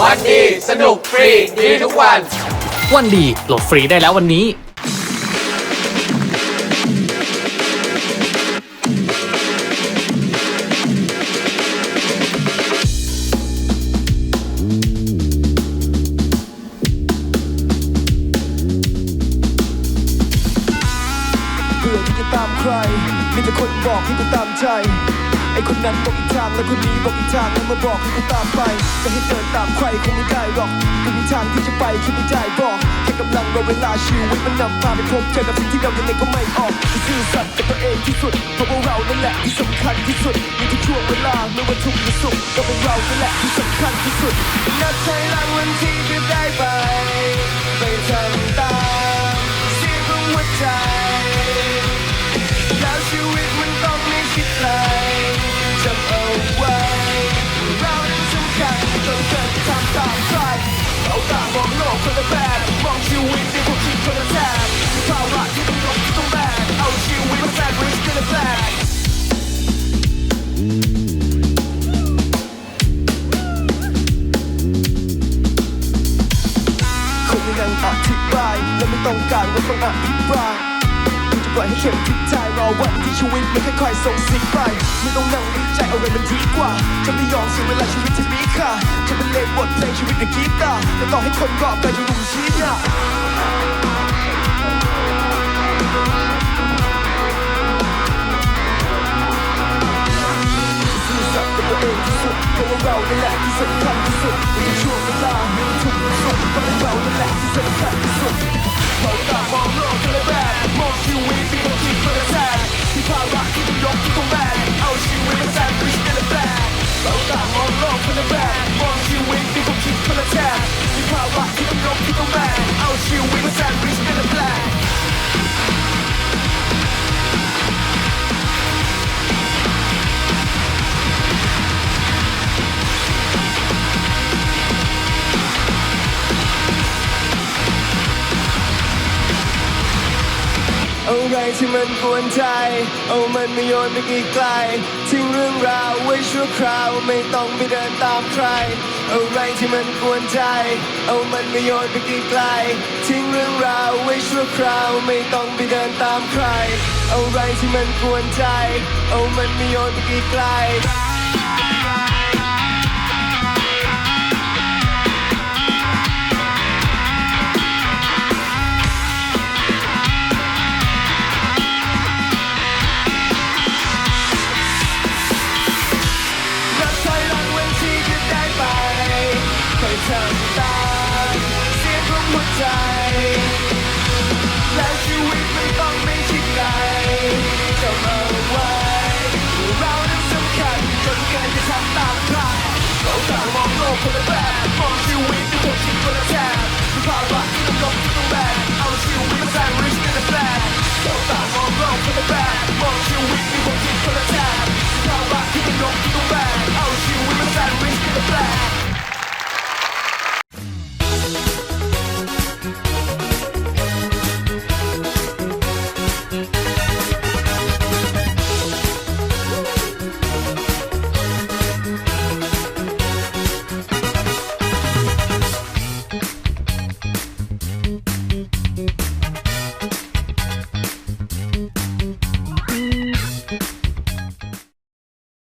วันดีสนุกฟรีดีทุกวันวันดีโหลดฟรีได้แล้ววันนี้เบื่อที่จะตามใครมีแต่คนบอกให้กูตามใจไอ้คนนั้นบอกอีกทางแล้วคนนี้บอกอีกทางแล้วมาบอกให้กูตามไปจะให้เดินตามใครคงไม่ได้หรอกกูมีทางที่จะไปแค่ไม่ได้บอกแค่กำลังรอเวลาชีวิตมันนำพาไปพบเจอกับสิ่งที่เรายังไงก็ไม่ออกจะซื่อสัตย์กับตัวเองที่สุดเพราะว่าเรานั่นแหละที่สำคัญที่สุดในทุกช่วงเวลาไม่ว่าทุกข์หรือสุขก็เป็นเรานั่นแหละที่สำคัญที่สุดนับถอยหลังวันที่จะได้ไปทำตามเสียงของหัวใจแล้วชีวิตมันต้องไม่คิดไกลจำเอาไว้เรานั้นสำคัญจนเกินทำตามใครเอาตามองโลกคนละแบบมองชีวิตในความคิดคนละแทบภาวะที่ต้องยกที่ต้องแบกเอาชีวิตมาแทนริสก์และแบกคนยังอธิบายและไม่ต้องการว่าต้องอธิบายปล่อยให้เข็มทิศทายรอวันที่ชีวิตมันค่อยๆส่งสิ่งไปไม่ต้องนั่งวิจัยอะไรมันดีกว่าจะไม่ยอมเสียเวลาชีวิตที่มีค่าจะเป็นเลงบทเพลงชีวิตในกีตาร์และต่อให้คนรอบกายจะรู้ชี้หน้าซื่อสัตย์กับตัวเองที่สุดเพราะว่าเรานั่นแหละที่สำคัญที่สุดในช่วงเวลาไม่ทุกข์สุขก็เป็นเรานั่นแหละที่สำคัญที่สุดเราต่างมองโลกคนละแบบมองชีวิตเป็นความคิดคนละแทนที่ภาระที่ต้องยกที่ต้องแบกเอาชีวิตมาแทนริสก์และแบกเราต่างมองโลกคนละแบบมองชีวิตเป็นความคิดคนละแทนที่ภาระที่ต้องยกที่ต้องแบกเอาชีวิตมาแทนริสก์และแบกอะไรที่มันกวนใจเอามันมาโยนไปไกลๆทิ้งเรื่องราวไว้ชั่วคราวไม่ต้องไปเดินตามใครอะไรที่มันกวนใจเอามันมาโยนไปไกลๆทิ้งเรื่องราวไว้ชั่วคราวไม่ต้องไปเดินตามใครอะไรที่มันกวนใจเอามันมาโยนไปไกลทำตามเสียงของหัวใจและชีวิตมันต้องไม่คิดไกลจำเอาไว้เรานั้นสำคัญจนเกินจะทำตามใครเราต่างมองโลกคนละแบบมองชีวิตด้วยความคิดคนละแทบมีภาวะที่ต้องยกที่ต้องแบกเอาชีวิตมาแทนริสก์และแบกเราต่างมองโลกคนละแบบมองชีวิตด้วย